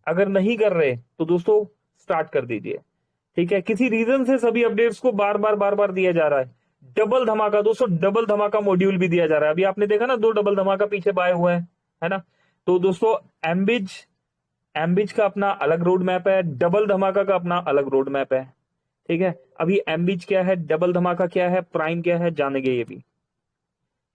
अगर नहीं कर रहे तो दोस्तों स्टार्ट कर दीजिए। ठीक है, किसी रीजन से सभी अपडेट्स को बार बार दिया जा रहा है। डबल धमाका दोस्तों, डबल धमाका मॉड्यूल भी दिया जा रहा है। अभी आपने देखा ना, 2 डबल धमाका पीछे बाय हुए हैं, है ना। तो दोस्तों एम्बिज एम्बिज का अपना अलग रोड मैप है, डबल धमाका का अपना अलग रोड मैप है। ठीक है, अभी एम्बिज क्या है, डबल धमाका क्या है, प्राइम क्या है, जानेंगे ये भी।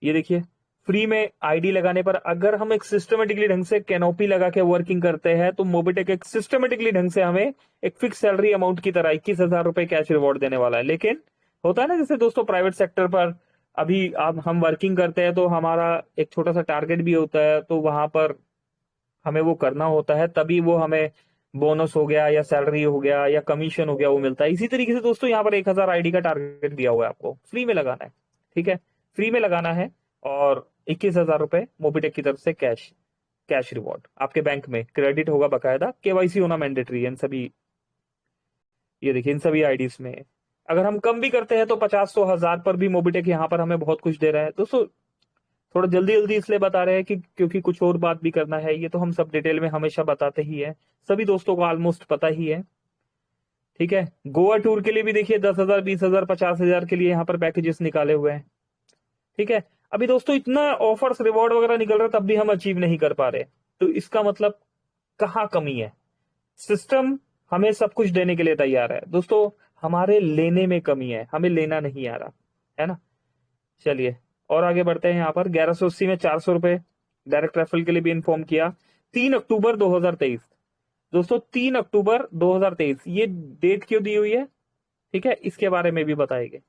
ये देखिए, फ्री में आईडी लगाने पर अगर हम एक सिस्टमेटिकली ढंग से कैनोपी लगा के वर्किंग करते हैं तो मोबिटेक एक सिस्टमेटिकली ढंग से हमें एक फिक्स सैलरी अमाउंट की तरह 21,000 रुपए कैश रिवॉर्ड देने वाला है। लेकिन होता है ना, जैसे दोस्तों प्राइवेट सेक्टर पर अभी अब हम वर्किंग करते हैं तो हमारा एक छोटा सा टारगेट भी होता है, तो वहां पर हमें वो करना होता है, तभी वो हमें बोनस हो गया या सैलरी हो गया या कमीशन हो गया वो मिलता है। इसी तरीके से दोस्तों यहाँ पर 1,000 आईडी का टारगेट दिया हुआ है, आपको फ्री में लगाना है। ठीक है, फ्री में लगाना है और 21,000 रुपए मोबिटेक की तरफ से कैश कैश रिवॉर्ड आपके बैंक में क्रेडिट होगा बकायदा। केवाईसी होना मैंडेटरी है इन सभी, ये देखिए इन सभी आईडीज में। अगर हम कम भी करते हैं तो 50-100 हजार पर भी मोबिटेक यहाँ पर हमें बहुत कुछ दे रहा है दोस्तों। थोड़ा जल्दी जल्दी इसलिए बता रहे हैं कि क्योंकि कुछ और बात भी करना है। ये तो हम सब डिटेल में हमेशा बताते ही है, सभी दोस्तों को ऑलमोस्ट पता ही है। ठीक है, गोवा टूर के लिए भी देखिए 10,000, 20,000, 50,000 के लिए यहाँ पर पैकेजेस निकाले हुए हैं। ठीक है, अभी दोस्तों इतना ऑफर्स रिवॉर्ड वगैरह निकल रहा है तब भी हम अचीव नहीं कर पा रहे, तो इसका मतलब कहाँ कमी है। सिस्टम हमें सब कुछ देने के लिए तैयार है दोस्तों, हमारे लेने में कमी है, हमें लेना नहीं आ रहा है ना। चलिए और आगे बढ़ते हैं। यहाँ पर 1180 में 400 रुपए डायरेक्ट रेफरल के लिए भी इन्फॉर्म किया। 3 अक्टूबर 2023 दोस्तों, 3 अक्टूबर 2023 ये डेट क्यों दी हुई है, ठीक है, इसके बारे में भी बताएंगे,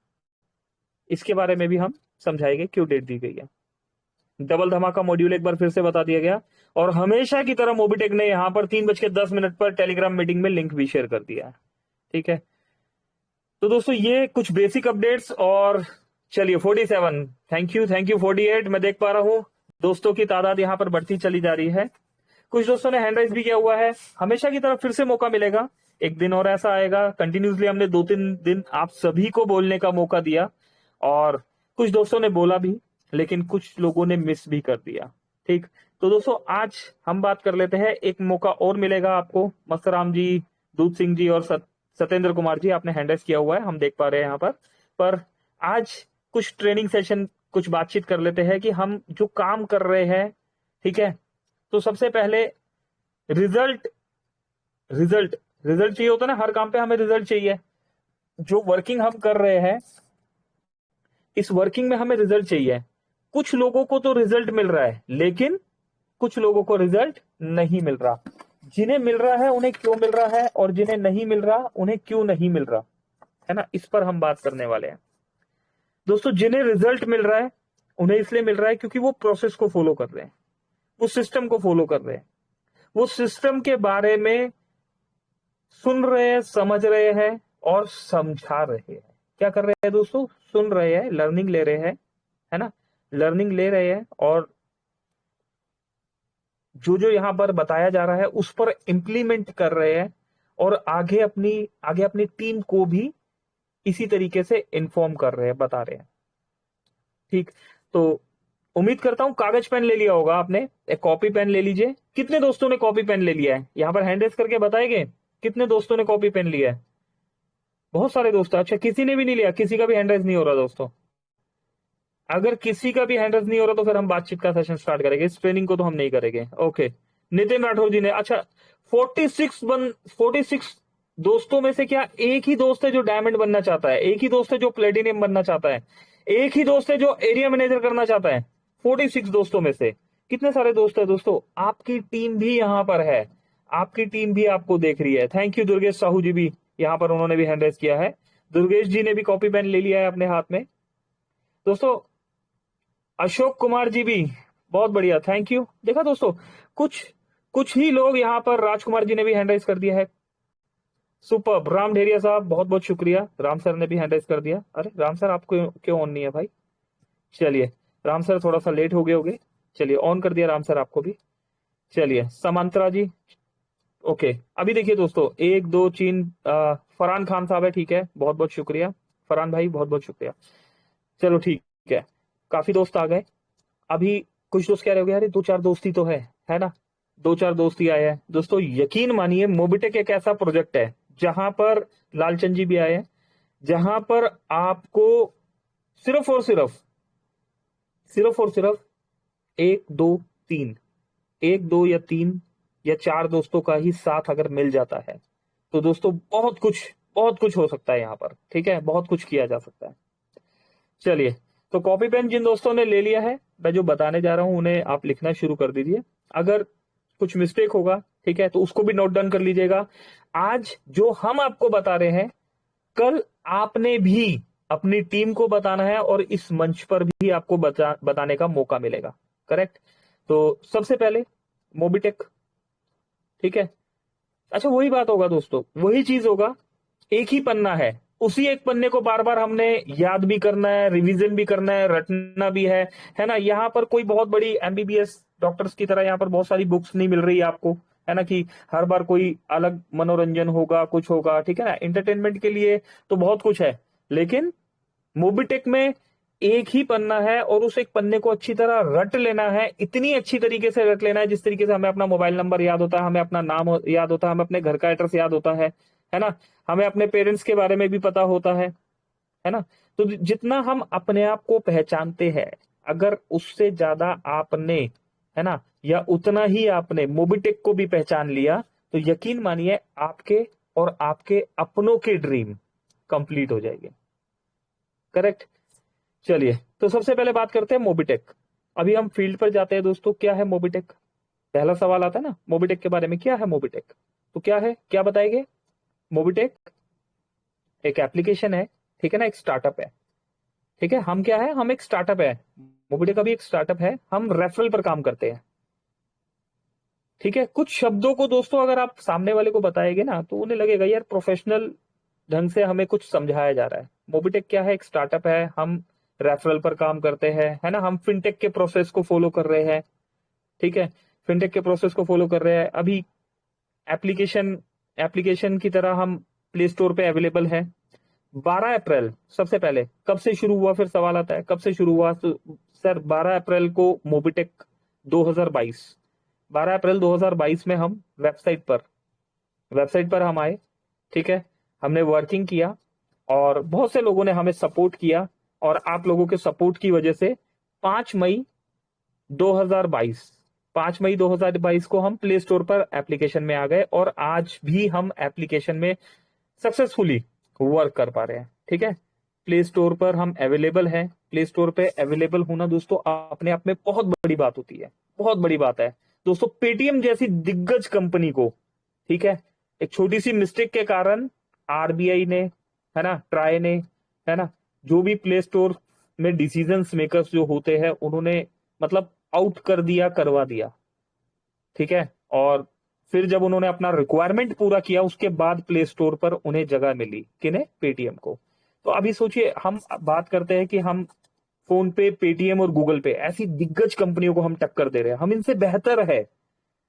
इसके बारे में भी हम समझाएंगे क्यों डेट दी गई है। डबल धमाका मॉड्यूल एक बार फिर से बता दिया गया, और हमेशा की तरह मोबिटेक ने यहां पर 3:10 पर टेलीग्राम मीटिंग में लिंक भी शेयर कर दिया है। ठीक है, तो दोस्तों ये कुछ बेसिक अपडेट्स। और चलिए 47, थैंक यू 48, मैं देख पा रहा हूं दोस्तों की तादाद यहां पर बढ़ती चली जा रही है। कुछ दोस्तों ने हैंड राइज भी किया हुआ है। हमेशा की तरह फिर से मौका मिलेगा, एक दिन और ऐसा आएगा। कंटिन्यूसली हमने 2-3 दिन आप सभी को बोलने का मौका दिया, और कुछ दोस्तों ने बोला भी, लेकिन कुछ लोगों ने मिस भी कर दिया। ठीक, तो दोस्तों आज हम बात कर लेते हैं, एक मौका और मिलेगा आपको। मस्तराम जी, दूध सिंह जी और सत्येंद्र कुमार जी, आपने हैंड राइज किया हुआ है, हम देख पा रहे हैं यहाँ पर आज कुछ ट्रेनिंग सेशन, कुछ बातचीत कर लेते हैं कि हम जो काम कर रहे हैं। ठीक है, तो सबसे पहले रिजल्ट रिजल्ट रिजल्ट चाहिए होता है ना, हर काम पे हमें रिजल्ट चाहिए। जो वर्किंग हम कर रहे हैं, इस वर्किंग में हमें रिजल्ट चाहिए। कुछ लोगों को तो रिजल्ट मिल रहा है, लेकिन कुछ लोगों को रिजल्ट नहीं मिल रहा। जिन्हें मिल रहा है उन्हें क्यों मिल रहा है, और जिन्हें नहीं मिल रहा उन्हें क्यों नहीं मिल रहा, है ना, इस पर हम बात करने वाले हैं। दोस्तों जिन्हें रिजल्ट मिल रहा है उन्हें इसलिए मिल रहा है क्योंकि वो प्रोसेस को फॉलो कर रहे हैं, वो सिस्टम को फॉलो कर रहे हैं, वो सिस्टम के बारे में सुन रहे हैं, समझ रहे हैं और समझा रहे हैं। क्या कर रहे हैं दोस्तों, सुन रहे हैं, लर्निंग ले रहे हैं, है ना, लर्निंग ले रहे हैं, और जो जो यहां पर बताया जा रहा है उस पर इंप्लीमेंट कर रहे हैं, और आगे अपनी टीम को भी इसी तरीके से इन्फॉर्म कर रहे हैं, बता रहे हैं। ठीक, तो उम्मीद करता हूं कागज पेन ले लिया होगा आपने, एक कॉपी पेन ले लीजिए। कितने दोस्तों ने कॉपी पेन ले लिया है, यहां पर हैंड रेस करके बताएंगे कितने दोस्तों ने कॉपी पेन लिया है। बहुत सारे दोस्त, अच्छा किसी ने भी नहीं लिया, किसी का भी हैंड रेस नहीं हो रहा दोस्तों। अगर किसी का भी हैंड रेस नहीं हो रहा तो फिर हम बातचीत का सेशन स्टार्ट करेंगे, इस ट्रेनिंग को तो हम नहीं करेंगे। ओके, नितिन राठौर जी ने, अच्छा 46 दोस्तों में से क्या एक ही दोस्त है जो डायमंड बनना चाहता है, एक ही दोस्त है जो प्लेटिनियम बनना चाहता है, एक ही दोस्त है जो एरिया मैनेजर करना चाहता है। 46 दोस्तों में से कितने सारे दोस्त है दोस्तों, आपकी टीम भी यहां पर है, आपकी टीम भी आपको देख रही है। थैंक यू दुर्गेश साहू जी भी यहां पर, उन्होंने भी हैंड रेस किया है। दुर्गेश जी ने भी कॉपी पेन ले लिया है अपने हाथ में दोस्तों। अशोक कुमार जी भी, बहुत बढ़िया, थैंक यू। देखा दोस्तों, कुछ कुछ ही लोग यहाँ पर, राजकुमार जी ने भी हैंड राइज कर दिया है, सुपर। राम ढेरिया साहब बहुत बहुत शुक्रिया, राम सर ने भी हैंड राइज कर दिया। अरे राम सर आपको क्यों ऑन नहीं है भाई, चलिए राम सर थोड़ा सा लेट हो गए होंगे, चलिए ऑन कर दिया राम सर आपको भी। चलिए समांतरा जी, ओके। अभी देखिए दोस्तों, 1 2 3 फरहान खान साहब है, ठीक है, बहुत बहुत शुक्रिया फरहान भाई, बहुत बहुत शुक्रिया। चलो ठीक है, काफी दोस्त आ गए। अभी कुछ दोस्त कह रहे हो यार 2-4 दोस्ती तो है ना, दो चार दोस्त ही आए हैं दोस्तों। यकीन मानिए मोबिटेक एक ऐसा प्रोजेक्ट है जहां पर लालचंद जी भी आए हैं, जहां पर आपको सिर्फ और सिर्फ एक दो तीन, एक दो या तीन या चार दोस्तों का ही साथ अगर मिल जाता है तो दोस्तों बहुत कुछ हो सकता है यहाँ पर। ठीक है, बहुत कुछ किया जा सकता है। चलिए, तो कॉपी पेन जिन दोस्तों ने ले लिया है, मैं जो बताने जा रहा हूं उन्हें आप लिखना शुरू कर दीजिए। अगर कुछ मिस्टेक होगा, ठीक है, तो उसको भी नोट डाउन कर लीजिएगा। आज जो हम आपको बता रहे हैं, कल आपने भी अपनी टीम को बताना है और इस मंच पर भी आपको बताने का मौका मिलेगा। करेक्ट। तो सबसे पहले मोबिटेक, ठीक है। अच्छा, वही बात होगा दोस्तों, वही चीज होगा, एक ही पन्ना है, उसी एक पन्ने को बार बार हमने याद भी करना है, रिवीजन भी करना है, रटना भी है ना। यहाँ पर कोई बहुत बड़ी एमबीबीएस डॉक्टर्स की तरह यहाँ पर बहुत सारी बुक्स नहीं मिल रही है आपको, है ना, कि हर बार कोई अलग मनोरंजन होगा, कुछ होगा, ठीक है ना। एंटरटेनमेंट के लिए तो बहुत कुछ है, लेकिन मोबिटेक में एक ही पन्ना है और उस एक पन्ने को अच्छी तरह रट लेना है, इतनी अच्छी तरीके से रट लेना है जिस तरीके से हमें अपना मोबाइल नंबर याद होता है, हमें अपना नाम याद होता है, हमें अपने घर का एड्रेस याद होता है ना, हमें अपने पेरेंट्स के बारे में भी पता होता है ना। तो जितना हम अपने आप को पहचानते हैं, अगर उससे ज्यादा आपने, है ना, या उतना ही आपने मोबिटेक को भी पहचान लिया, तो यकीन मानिए आपके और आपके अपनों के ड्रीम कंप्लीट हो जाएंगे। करेक्ट। चलिए, तो सबसे पहले बात करते हैं मोबिटेक। अभी हम फील्ड पर जाते हैं दोस्तों। क्या है मोबिटेक? पहला सवाल आता है ना मोबिटेक के बारे में, क्या है मोबिटेक? तो क्या है, क्या बताएंगे? मोबिटेक एक एप्लीकेशन है, ठीक है ना, एक स्टार्टअप है। ठीक है, हम क्या है, हम एक स्टार्टअप है। मोबिटेक अभी एक स्टार्टअप है, हम रेफरल पर काम करते हैं। ठीक है, कुछ शब्दों को दोस्तों अगर आप सामने वाले को बताएंगे ना तो उन्हें लगेगा यार प्रोफेशनल ढंग से हमें कुछ समझाया जा रहा है। मोबिटेक क्या है, एक स्टार्टअप है, हम रेफरल पर काम करते हैं, है ना, हम फिनटेक के प्रोसेस को फॉलो कर रहे हैं। ठीक है, फिनटेक के प्रोसेस को फॉलो कर रहे हैं। अभी एप्लीकेशन की तरह हम प्ले स्टोर पे अवेलेबल है। 12 अप्रैल सबसे पहले कब से शुरू हुआ, फिर सवाल आता है कब से शुरू हुआ, तो सर 12 अप्रैल को मोबिटेक 2022, 12 अप्रैल 2022 में हम वेबसाइट पर हम आए। ठीक है, हमने वर्किंग किया और बहुत से लोगों ने हमें सपोर्ट किया, और आप लोगों के सपोर्ट की वजह से 5 मई 2022 को हम प्ले स्टोर पर एप्लीकेशन में आ गए, और आज भी हम एप्लीकेशन में सक्सेसफुली वर्क कर पा रहे हैं। ठीक है, प्ले स्टोर पर हम अवेलेबल हैं। प्ले स्टोर पे अवेलेबल होना दोस्तों अपने आप में बहुत बड़ी बात होती है, बहुत बड़ी बात है दोस्तों। पेटीएम जैसी दिग्गज कंपनी को, ठीक है, एक छोटी सी मिस्टेक के कारण आरबीआई ने, है ना, ट्राई ने, है ना, जो भी प्ले स्टोर में डिसीजंस मेकर्स जो होते हैं उन्होंने मतलब आउट कर दिया, करवा दिया। ठीक है, और फिर जब उन्होंने अपना रिक्वायरमेंट पूरा किया उसके बाद प्ले स्टोर पर उन्हें जगह मिली, किन्हें? पेटीएम को। तो अभी सोचिए, हम बात करते हैं कि हम फोन पे, पेटीएम और गूगल पे ऐसी दिग्गज कंपनियों को हम टक्कर दे रहे हैं, हम इनसे बेहतर है।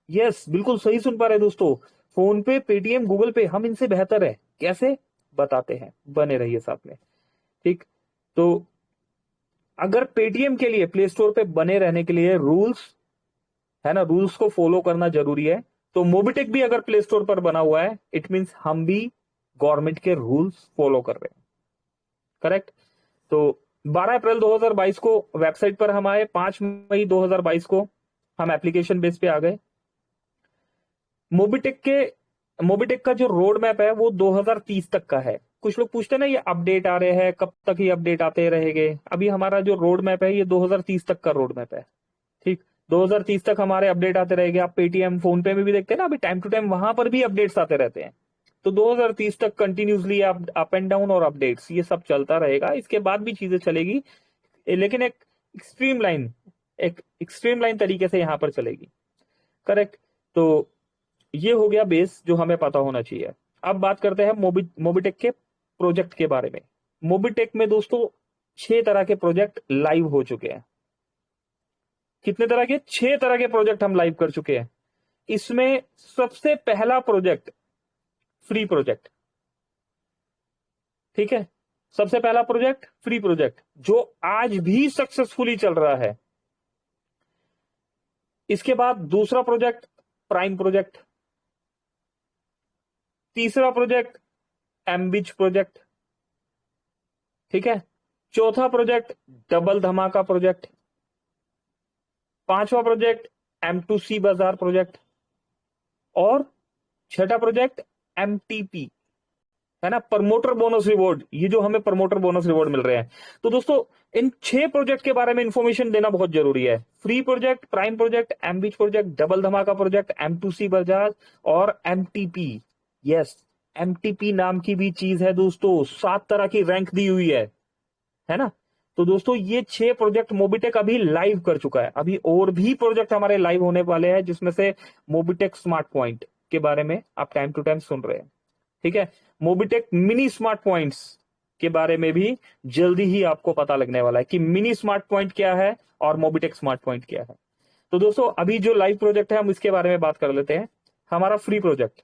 यस, बिल्कुल सही सुन पा रहे हैं दोस्तों, फोन पे, पेटीएम, गूगल पे हम इनसे बेहतर है। कैसे? बताते हैं, बने रहिए साथ में। ठीक, तो अगर पेटीएम के लिए प्ले स्टोर पे बने रहने के लिए रूल्स, है ना, रूल्स को फॉलो करना जरूरी है, तो मोबिटेक भी अगर प्ले स्टोर पर बना हुआ है, इट मींस हम भी गवर्नमेंट के रूल्स फॉलो कर रहे हैं। करेक्ट। तो 12 अप्रैल 2022 को वेबसाइट पर हम आए, 5 मई 2022 को हम एप्लीकेशन बेस पे आ गए। मोबिटेक का जो रोड मैप है वो 2030 तक का है। कुछ लोग पूछते हैं ना ये अपडेट आ रहे हैं, कब तक ये अपडेट आते रहेंगे? अभी हमारा जो रोड मैप है ये 2030 तक का रोड मैप है। ठीक, 2030 तक हमारे अपडेट आते रहेंगे। आप पेटीएम, फोन पे में भी देखते हैं ना, अभी टाइम टू टाइम वहां पर भी अपडेट्स आते रहते हैं। तो 2030 तक कंटिन्यूसली अप एंड डाउन और अपडेट्स ये सब चलता रहेगा। इसके बाद भी चीजें चलेगी, लेकिन एक एक्सट्रीम लाइन तरीके से यहां पर चलेगी। करेक्ट। तो ये हो गया बेस जो हमें पता होना चाहिए। अब बात करते हैं मोबिटेक के प्रोजेक्ट के बारे में। मोबिटेक में दोस्तों 6 तरह के प्रोजेक्ट लाइव हो चुके हैं। कितने तरह के? 6 तरह के प्रोजेक्ट हम लाइव कर चुके हैं। इसमें सबसे पहला प्रोजेक्ट फ्री प्रोजेक्ट। ठीक है, सबसे पहला प्रोजेक्ट फ्री प्रोजेक्ट जो आज भी सक्सेसफुली चल रहा है। इसके बाद दूसरा प्रोजेक्ट प्राइम प्रोजेक्ट, तीसरा प्रोजेक्ट एमबिच प्रोजेक्ट, ठीक है, चौथा प्रोजेक्ट डबल धमाका प्रोजेक्ट, पांचवा प्रोजेक्ट M2C बाजार प्रोजेक्ट, और छठा प्रोजेक्ट MTP, है ना, प्रमोटर बोनस रिवॉर्ड। ये जो हमें प्रमोटर बोनस रिवॉर्ड मिल रहे हैं। तो दोस्तों इन 6 प्रोजेक्ट के बारे में इंफॉर्मेशन देना बहुत जरूरी है। फ्री प्रोजेक्ट, प्राइम प्रोजेक्ट, एमबीच प्रोजेक्ट, डबल धमाका प्रोजेक्ट, M2C बजाज और MTP। यस, MTP नाम की भी चीज है दोस्तों, 7 तरह की रैंक दी हुई है ना। तो दोस्तों ये 6 प्रोजेक्ट मोबिटेक अभी लाइव कर चुका है। अभी और भी प्रोजेक्ट हमारे लाइव होने वाले हैं, जिसमें से मोबिटेक स्मार्ट पॉइंट के बारे में आप टाइम टू टाइम सुन रहे हैं, ठीक है। मोबिटेक मिनी स्मार्ट पॉइंट्स के बारे में भी जल्दी ही आपको पता लगने वाला है कि मिनी स्मार्ट पॉइंट क्या है और मोबिटेक स्मार्ट पॉइंट क्या है। तो दोस्तों अभी जो लाइव प्रोजेक्ट है हम इसके बारे में बात कर लेते हैं। हमारा फ्री प्रोजेक्ट,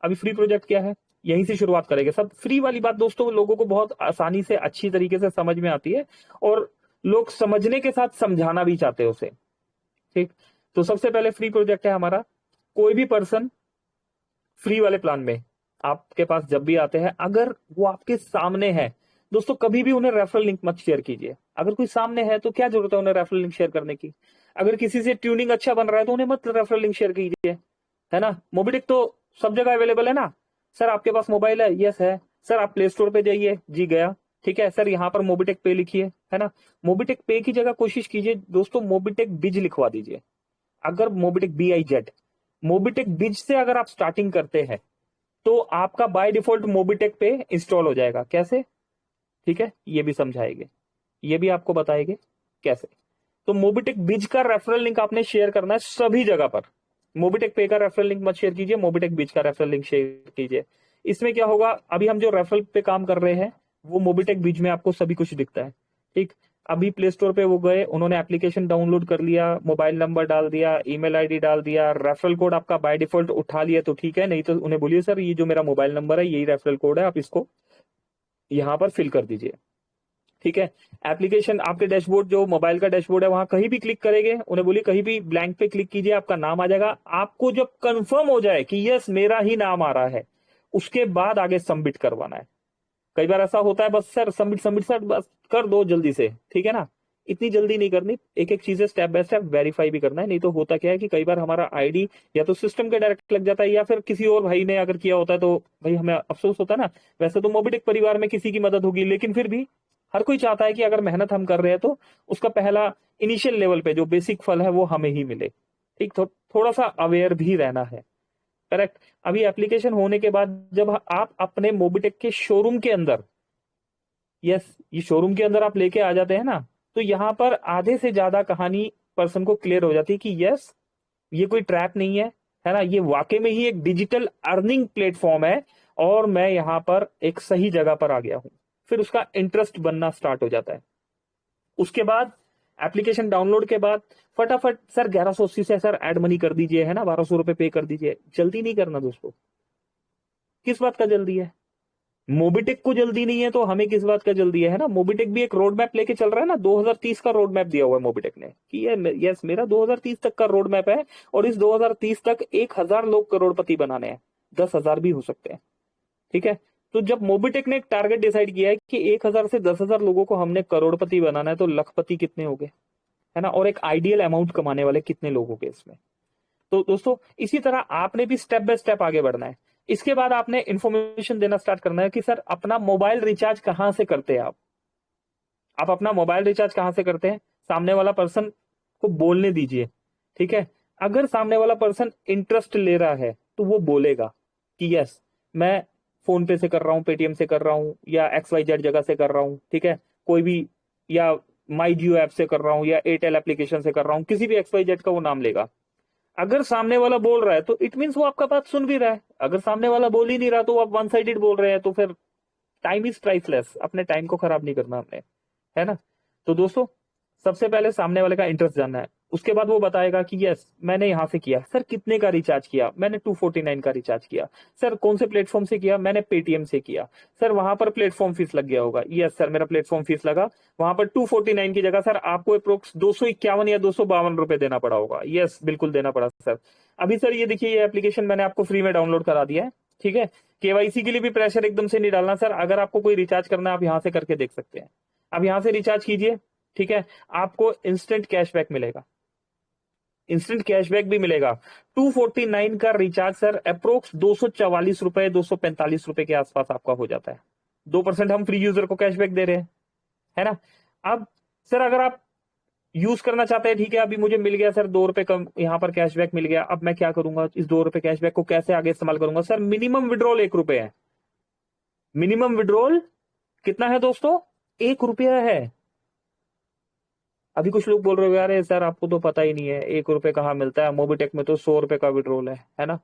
अभी फ्री प्रोजेक्ट क्या है यहीं से शुरुआत करेंगे। सब फ्री वाली बात दोस्तों लोगों को बहुत आसानी से अच्छी तरीके से समझ में आती है, और लोग समझने के साथ समझाना भी चाहते हैं उसे, ठीक। तो सबसे पहले फ्री प्रोजेक्ट है हमारा, कोई भी पर्सन फ्री वाले प्लान में आपके पास जब भी आते हैं, अगर वो आपके सामने है दोस्तों, कभी भी उन्हें रेफरल लिंक मत शेयर कीजिए। अगर कोई सामने है तो क्या जरूरत है उन्हें रेफरल लिंक शेयर करने की। अगर किसी से ट्यूनिंग अच्छा बन रहा है तो उन्हें मत रेफरल लिंक शेयर कीजिए, है ना। मोबिटेक तो सब जगह अवेलेबल है ना। सर आपके पास मोबाइल है, यस है। सर आप प्ले स्टोर पे जाइए, जी गया, ठीक है। सर यहाँ पर मोबिटेक पे लिखिए, है ना। मोबिटेक पे की जगह कोशिश कीजिए दोस्तों मोबिटेक बिज लिखवा दीजिए। अगर मोबिटेक BIZ, मोबिटेक बिज से अगर आप स्टार्टिंग करते हैं तो आपका बाय डिफॉल्ट मोबिटेक पे इंस्टॉल हो जाएगा। कैसे, ठीक है, ये भी समझाएंगे, ये भी आपको बताएंगे कैसे। तो मोबिटेक बिज का रेफरल लिंक आपने शेयर करना है सभी जगह पर। मोबिटेक पे का रेफरल लिंक मत शेयर कीजिए, मोबिटेक बिज का रेफरल लिंक शेयर कीजिए। इसमें क्या होगा, अभी हम जो रेफरल पे काम कर रहे हैं वो मोबिटेक बिज में आपको सभी कुछ दिखता है, ठीक। अभी प्ले स्टोर पे वो गए, उन्होंने एप्लीकेशन डाउनलोड कर लिया, मोबाइल नंबर डाल दिया, ईमेल आईडी डाल दिया, रेफरल कोड आपका बाय डिफॉल्ट उठा लिया तो ठीक है, नहीं तो उन्हें बोलिए सर ये जो मेरा मोबाइल नंबर है यही रेफरल कोड है, आप इसको यहां पर फिल कर दीजिए, ठीक है। एप्लीकेशन आपके डैशबोर्ड जो मोबाइल का डैशबोर्ड है वहां कहीं भी क्लिक करेंगे, उन्हें बोलिए कहीं भी ब्लैंक पे क्लिक कीजिए, आपका नाम आ जाएगा। आपको जब कंफर्म हो जाए कि यस मेरा ही नाम आ रहा है, उसके बाद आगे सबमिट करवाना है। कई बार ऐसा होता है बस सर सबमिट सबमिट सर बस कर दो जल्दी से, ठीक है ना। इतनी जल्दी नहीं करनी, एक एक चीजें स्टेप बाय स्टेप वेरीफाई भी करना है। नहीं तो होता क्या है कि कई बार हमारा आईडी या तो सिस्टम के डायरेक्ट लग जाता है, या फिर किसी और भाई ने अगर किया होता है तो भाई हमें अफसोस होता है ना। वैसे तो मोबिटेक परिवार में किसी की मदद होगी, लेकिन फिर भी हर कोई चाहता है कि अगर मेहनत हम कर रहे हैं तो उसका पहला इनिशियल लेवल पे जो बेसिक फल है वो हमें ही मिले, ठीक। तो थोड़ा सा अवेयर भी रहना है, करेक्ट। अभी एप्लीकेशन होने के बाद जब आप अपने मोबिटेक के शोरूम के अंदर, यस ये शोरूम के अंदर आप लेके आ जाते हैं ना, तो यहां पर आधे से ज्यादा कहानी पर्सन को क्लियर हो जाती है कि यस ये कोई ट्रैप नहीं है ना, ये वाकई में ही एक डिजिटल अर्निंग प्लेटफॉर्म है और मैं यहां पर एक सही जगह पर आ गया हूं। फिर उसका इंटरेस्ट बनना स्टार्ट हो जाता है। उसके बाद एप्लीकेशन डाउनलोड के बाद फटाफट सर 1180 से सर एड मनी कर दीजिए, है ना, 1200 रुपए पे कर दीजिए। जल्दी नहीं करना दोस्तों। किस बात का जल्दी है, मोबिटेक को जल्दी नहीं है तो हमें किस बात का जल्दी है ना। मोबिटेक भी एक रोड मैप लेके चल रहा है ना, 2030 का रोड मैप दिया हुआ है मोबिटेक ने कि ये यस मेरा 2030 तक का रोड मैप है, और इस 2030 तक 1000 लोग करोड़पति बनाने हैं, 10,000 भी हो सकते हैं, ठीक है। तो जब मोबिटेक ने एक टारगेट डिसाइड किया है कि 1000 से 10,000 लोगों को हमने करोड़पति बनाना है, तो लखपति कितने हो गए, है ना, और एक आइडियल अमाउंट कमाने वाले कितने लोग हो गए इसमें। तो दोस्तों इसी तरह आपने भी स्टेप बाय स्टेप आगे बढ़ना है। इसके बाद आपने इंफॉर्मेशन देना स्टार्ट करना है कि सर अपना मोबाइल रिचार्ज कहां से करते हैं आप अपना मोबाइल रिचार्ज कहां से करते हैं, सामने वाला पर्सन को बोलने दीजिए, ठीक है। अगर सामने वाला पर्सन इंटरेस्ट ले रहा है तो वो बोलेगा कि यस मैं फोन पे से कर रहा हूं, पेटीएम से कर रहा हूं, या XYZ जगह से कर रहा हूं, ठीक है, कोई भी, या माई जियो ऐप से कर रहा हूं, या एयरटेल एप्लीकेशन से कर रहा हूं, किसी भी XYZ का वो नाम लेगा। अगर सामने वाला बोल रहा है तो इट मीन्स वो आपका बात सुन भी रहा है। अगर सामने वाला बोल ही नहीं रहा तो आप वन साइडेड बोल रहे हैं, तो फिर टाइम इज प्राइसलेस, अपने टाइम को खराब नहीं करना हमने, है ना। तो दोस्तों सबसे पहले सामने वाले का इंटरेस्ट जानना है, उसके बाद वो बताएगा कि यस मैंने यहां से किया। सर कितने का रिचार्ज किया? मैंने 249 का रिचार्ज किया। सर कौन से प्लेटफॉर्म से किया? मैंने पेटीएम से किया। सर वहां पर प्लेटफॉर्म फीस लग गया होगा। यस सर मेरा प्लेटफॉर्म फीस लगा। वहां पर 249 की जगह सर आपको अप्रोक्स 251 या 252 रुपए देना पड़ा होगा। यस बिल्कुल देना पड़ा सर। अभी सर ये देखिए ये एप्लीकेशन मैंने आपको फ्री में डाउनलोड करा दिया है। ठीक है, केवाईसी के लिए भी प्रेशर एकदम से नहीं डालना सर। अगर आपको कोई रिचार्ज करना है आप यहां से करके देख सकते हैं। अब यहां से रिचार्ज कीजिए। ठीक है, आपको इंस्टेंट कैशबैक मिलेगा, इंस्टेंट कैशबैक भी मिलेगा। 249 का रिचार्ज सर अप्रोक्स 244 रुपए 245 रुपए के आसपास आपका हो जाता है। 2% हम फ्री यूजर को कैशबैक दे रहे हैं, है ना। अब सर अगर आप यूज करना चाहते हैं, ठीक है, अभी मुझे मिल गया सर 2 रुपए कम यहाँ पर कैशबैक मिल गया। अब मैं क्या करूंगा, इस 2 रुपए कैशबैक को कैसे आगे इस्तेमाल करूंगा? सर मिनिमम विड्रॉल 1 रुपए है। मिनिमम विड्रॉल कितना है दोस्तों? 1 रुपया है। अभी कुछ लोग बोल रहे हो यार सर आपको तो पता ही नहीं है 1 रुपए कहाँ मिलता है, मोबीटेक में तो 100 रुपए का विड्रॉल है ना।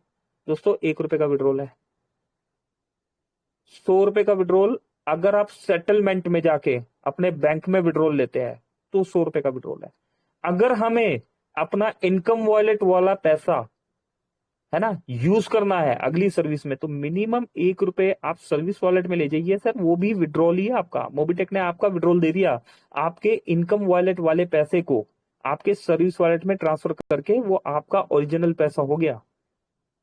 दोस्तों 1 रुपए का विड्रॉल है। 100 रुपए का विड्रॉल अगर आप सेटलमेंट में जाके अपने बैंक में विड्रॉल लेते हैं तो 100 रुपए का विड्रॉल है। अगर हमें अपना इनकम वॉलेट वाला पैसा है ना यूज करना है अगली सर्विस में, तो मिनिमम 1 रुपए आप सर्विस वॉलेट में ले जाइए सर। वो भी विड्रॉल ही है आपका, मोबीटेक ने आपका विड्रॉल दे दिया। आपके इनकम वॉलेट वाले पैसे को आपके सर्विस वॉलेट में ट्रांसफर करके वो आपका ओरिजिनल पैसा हो गया,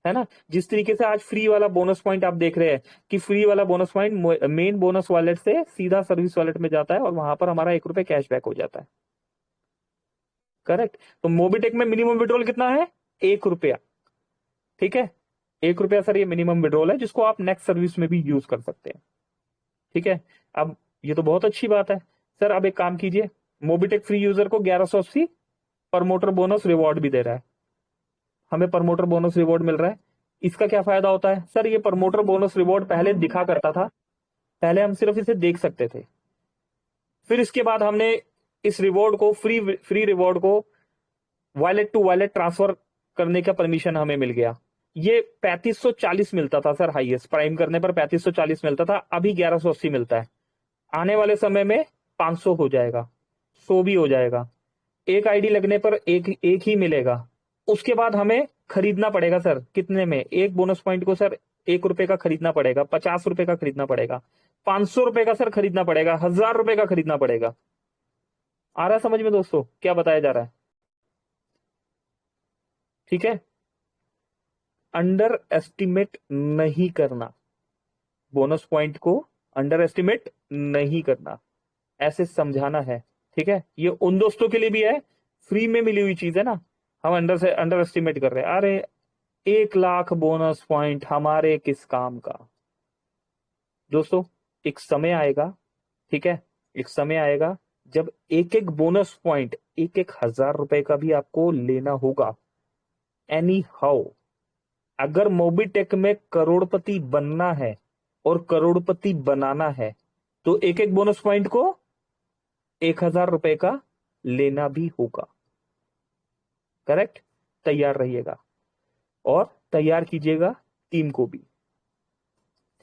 है ना। जिस तरीके से आज फ्री वाला बोनस पॉइंट आप देख रहे हैं कि फ्री वाला bonus point main bonus wallet से सीधा सर्विस वॉलेट में जाता है और वहां पर हमारा 1 रुपए कैशबैक हो जाता है। करेक्ट। तो मोबीटेक में मिनिमम विड्रॉल कितना है? 1 रुपया। ठीक है, 1 रुपया सर ये मिनिमम विड्रॉल है जिसको आप नेक्स्ट सर्विस में भी यूज कर सकते हैं। ठीक है, अब ये तो बहुत अच्छी बात है सर। अब एक काम कीजिए, मोबीटेक फ्री यूजर को 1180 प्रमोटर बोनस रिवॉर्ड भी दे रहा है। हमें प्रमोटर बोनस रिवॉर्ड मिल रहा है। इसका क्या फायदा होता है सर? ये प्रमोटर बोनस रिवॉर्ड पहले दिखा करता था, पहले हम सिर्फ इसे देख सकते थे। फिर इसके बाद हमने इस रिवॉर्ड को फ्री रिवॉर्ड को वॉलेट टू वॉलेट ट्रांसफर करने का परमिशन हमें मिल गया। ये 3540 मिलता था सर, हाईएस्ट प्राइम करने पर 3540 मिलता था, अभी 1180 मिलता है। आने वाले समय में 500 हो जाएगा, 100 भी हो जाएगा। एक आईडी लगने पर एक ही मिलेगा। उसके बाद हमें खरीदना पड़ेगा सर। कितने में? एक बोनस पॉइंट को सर 1 रुपए का खरीदना पड़ेगा, 50 रुपए का खरीदना पड़ेगा, 500 रुपए का सर खरीदना पड़ेगा, 1000 रुपए का खरीदना पड़ेगा। आ रहा है समझ में दोस्तों क्या बताया जा रहा है? ठीक है, अंडर एस्टिमेट नहीं करना, बोनस पॉइंट को अंडर एस्टिमेट नहीं करना, ऐसे समझाना है। ठीक है, ये उन दोस्तों के लिए भी है, फ्री में मिली हुई चीज है ना, हम अंडर एस्टिमेट कर रहे हैं। अरे 1 लाख बोनस पॉइंट हमारे किस काम का? दोस्तों एक समय आएगा, ठीक है, एक समय आएगा जब एक एक बोनस पॉइंट 1,000 रुपए का भी आपको लेना होगा। एनी हाउ अगर मोबीटेक में करोड़पति बनना है और करोड़पति बनाना है तो एक एक बोनस पॉइंट को 1,000 रुपए का लेना भी होगा। करेक्ट, तैयार रहिएगा और तैयार कीजिएगा टीम को भी।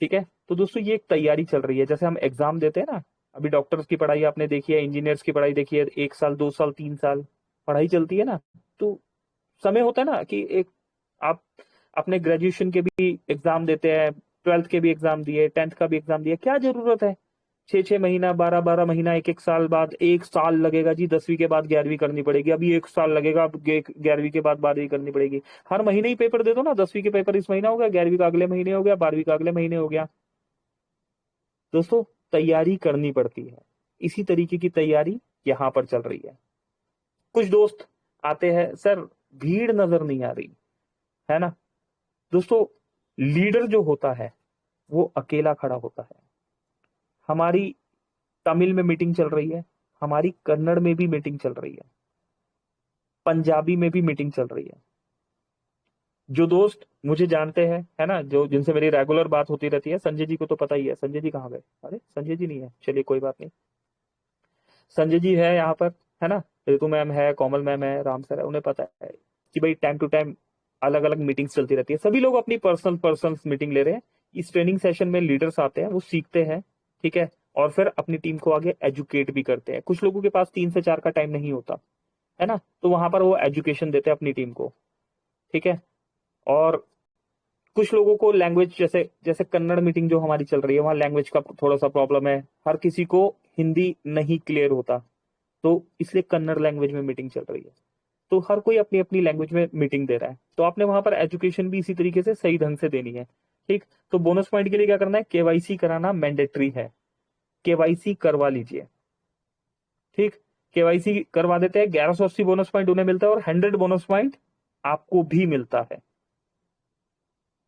ठीक है, तो दोस्तों ये एक तैयारी चल रही है, जैसे हम एग्जाम देते हैं ना। अभी डॉक्टर्स की पढ़ाई आपने देखी है, इंजीनियर्स की पढ़ाई देखी है, 1 साल 2 साल 3 साल पढ़ाई चलती है ना। तो समय होता है ना कि एक आप अपने ग्रेजुएशन के भी एग्जाम देते हैं, 12th के भी एग्जाम दिए, 10th का भी एग्जाम दिया, क्या जरूरत है 6-6 महीना 12-12 महीना 1-1 साल बाद 1 साल लगेगा जी 10वीं के बाद 11वीं करनी पड़ेगी, अभी 1 साल लगेगा, अब 11वीं के बाद 12वीं करनी पड़ेगी। हर महीने ही पेपर दे दो ना, 10वीं के पेपर इस महीना हो गया, 11वीं का अगले महीने हो गया, 12वीं का अगले महीने हो गया। दोस्तों तैयारी करनी पड़ती है, इसी तरीके की तैयारी यहां पर चल रही है। कुछ दोस्त आते हैं सर भीड़ नजर नहीं आ रही है ना। दोस्तों लीडर जो होता है वो अकेला खड़ा होता है। हमारी तमिल में मीटिंग चल रही है, हमारी कन्नड़ में भी मीटिंग चल रही है, पंजाबी में भी मीटिंग चल रही है। जो दोस्त मुझे जानते हैं है ना, जो जिनसे मेरी रेगुलर बात होती रहती है, संजय जी को तो पता ही है। संजय जी कहाँ गए? अरे संजय जी नहीं है, चलिए कोई बात नहीं। संजय जी है यहाँ पर, है ना, ऋतु मैम है, कोमल मैम है, राम सर है, उन्हें पता है कि भाई टाइम टू टाइम अलग अलग मीटिंग्स चलती रहती है। सभी लोग अपनी पर्सनल मीटिंग ले रहे हैं। इस ट्रेनिंग सेशन में लीडर्स आते हैं, वो सीखते हैं, ठीक है, और फिर अपनी टीम को आगे एजुकेट भी करते हैं। कुछ लोगों के पास 3 से 4 का टाइम नहीं होता, है ना। तो वहां पर वो एजुकेशन देते हैं अपनी टीम को, ठीक है। और कुछ लोगों को लैंग्वेज, जैसे जैसे कन्नड़ मीटिंग जो हमारी चल रही है, वहां लैंग्वेज का थोड़ा सा प्रॉब्लम है, हर किसी को हिंदी नहीं क्लियर होता, तो इसलिए कन्नड़ लैंग्वेज में मीटिंग चल रही है। तो हर कोई अपनी अपनी लैंग्वेज में मीटिंग दे रहा है, तो आपने वहां पर एजुकेशन भी इसी तरीके से सही ढंग से देनी है, ठीक। तो बोनस पॉइंट के लिए क्या करना है, केवाईसी कराना मैंडेटरी है, केवाईसी करवा लीजिए, ठीक। केवाईसी करवा देते हैं, 1180 बोनस पॉइंट उन्हें मिलता है और 100 बोनस पॉइंट आपको भी मिलता है,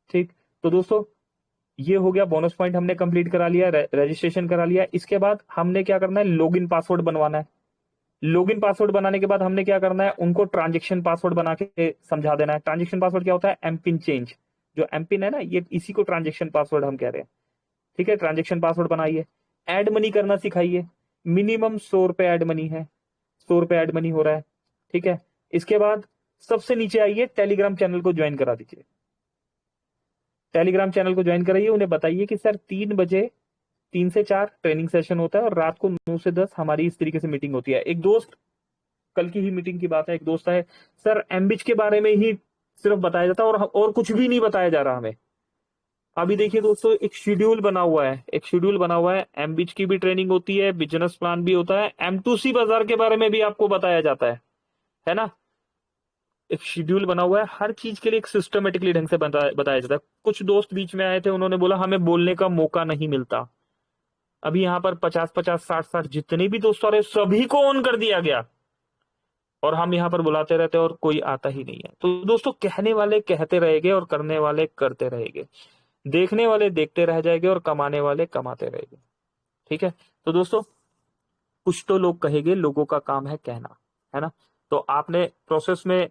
ठीक। तो दोस्तों ये हो गया, बोनस पॉइंट हमने कंप्लीट करा लिया, रजिस्ट्रेशन करा लिया। इसके बाद हमने क्या करना है, लॉगिन पासवर्ड बनवाना है। लॉगिन पासवर्ड बनाने के बाद हमने क्या करना है, उनको ट्रांजेक्शन पासवर्ड बना के समझा देना है। ट्रांजेक्शन पासवर्ड क्या होता है, एमपिन चेंज, जो एमपिन है ना, ये इसी को ट्रांजेक्शन पासवर्ड हम कह रहे हैं, ठीक है। ट्रांजेक्शन पासवर्ड बनाइए, एड मनी करना सिखाइए, मिनिमम 100 रुपए एड मनी है, 100 रुपए एड मनी हो रहा है, ठीक है। इसके बाद सबसे नीचे आइए, टेलीग्राम चैनल को ज्वाइन करा दीजिए। टेलीग्राम चैनल को ज्वाइन कराइए, उन्हें बताइए कि सर 3 बजे 3 से 4 ट्रेनिंग सेशन होता है और रात को 9 से 10 हमारी इस तरीके से मीटिंग होती है। एक दोस्त, कल की ही मीटिंग की बात है, एक दोस्त है, सर एमबिच के बारे में ही सिर्फ बताया जाता है और कुछ भी नहीं बताया जा रहा हमें। अभी देखिए दोस्तों, एक शेड्यूल बना हुआ है, एक शेड्यूल बना हुआ है, एमबिच की भी ट्रेनिंग होती है, बिजनेस प्लान भी होता है, M2C बाजार के बारे में भी आपको बताया जाता है ना। एक शेड्यूल बना हुआ है, हर चीज के लिए एक सिस्टमेटिकली ढंग से बताया जाता है। कुछ दोस्त बीच में आए थे, उन्होंने बोला हमें बोलने का मौका नहीं मिलता। अभी यहाँ पर 50-50, 60-60 जितने भी दोस्त आ रहे सभी को ऑन कर दिया गया, और हम यहाँ पर बुलाते रहते हैं और कोई आता ही नहीं है। तो दोस्तों, कहने वाले कहते रहेंगे और करने वाले करते रहेंगे, देखने वाले देखते रह जाएंगे और कमाने वाले कमाते रहेंगे, ठीक है। तो दोस्तों, कुछ तो लोग कहेंगे, लोगों का काम है कहना, है ना। तो आपने प्रोसेस में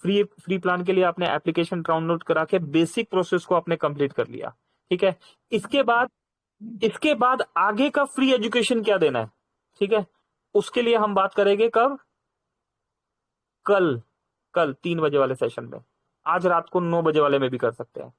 फ्री प्लान के लिए आपने एप्लीकेशन डाउनलोड करा के बेसिक प्रोसेस को आपने कंप्लीट कर लिया, ठीक है। इसके बाद इसके बाद आगे का फ्री एजुकेशन क्या देना है, ठीक है, उसके लिए हम बात करेंगे कब, कल कल 3 बजे वाले सेशन में। आज रात को 9 बजे वाले में भी कर सकते हैं।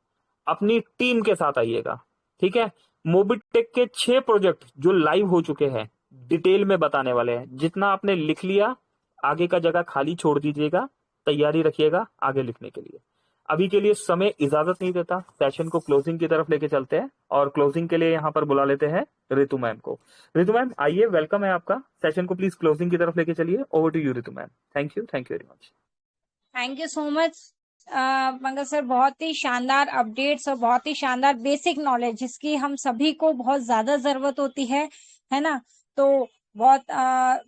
अपनी टीम के साथ आइएगा, ठीक है। मोबिटेक के 6 प्रोजेक्ट जो लाइव हो चुके हैं, डिटेल में बताने वाले हैं। जितना आपने लिख लिया, आगे का जगह खाली छोड़ दीजिएगा, तैयारी रखिएगा आगे लिखने के लिए। अभी के लिए समय इजाजत नहीं देता, सेशन को क्लोजिंग की तरफ लेके चलते हैं, और क्लोजिंग के लिए यहाँ पर बुला लेते हैं रितु मैम को। रितु मैम आइए, वेलकम है आपका। सेशन को प्लीज क्लोजिंग की तरफ लेके चलिए। Over to you Ritu ma'am. Thank you very much. Thank you so much Pankaj sir, बहुत ही शानदार अपडेट्स और बहुत ही शानदार बेसिक नॉलेज जिसकी हम सभी को बहुत ज्यादा जरूरत होती है ना। तो बहुत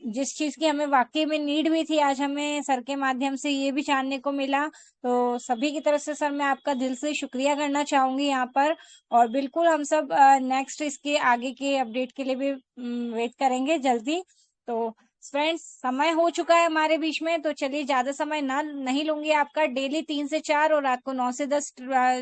जिस चीज की हमें वाकई में नीड भी थी, आज हमें सर के माध्यम से ये भी जानने को मिला। तो सभी की तरफ से सर मैं आपका दिल से शुक्रिया करना चाहूंगी यहाँ पर। और बिल्कुल हम सब नेक्स्ट इसके आगे के अपडेट के लिए भी वेट करेंगे जल्दी। तो फ्रेंड्स, समय हो चुका है हमारे बीच में, तो चलिए ज्यादा समय ना नहीं लूंगी आपका। डेली 3 से 4 और रात को 9 से 10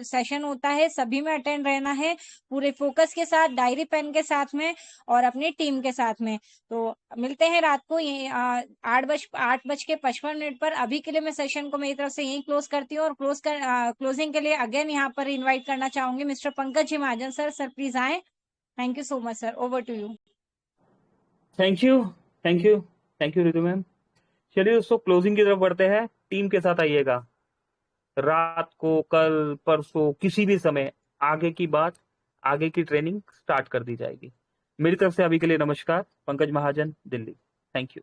सेशन होता है, सभी में अटेंड रहना है, पूरे फोकस के साथ, डायरी पेन के साथ में और अपनी टीम के साथ में। तो मिलते हैं रात को ये 8:55 पर। अभी के लिए मैं सेशन को मेरी तरफ से यही क्लोज करती हूँ, और क्लोजिंग के लिए अगेन यहाँ पर इन्वाइट करना चाहूंगी mister Pankaj ji Mahajan sir. Sir please आए। Thank you so much sir, over to you. Thank you thank you thank you Ritu ma'am. चलिए दोस्तों, क्लोजिंग की तरफ बढ़ते हैं। टीम के साथ आइएगा, रात को, कल, परसों, किसी भी समय आगे की बात, आगे की ट्रेनिंग स्टार्ट कर दी जाएगी। मेरी तरफ से अभी के लिए नमस्कार। पंकज महाजन, दिल्ली। Thank you.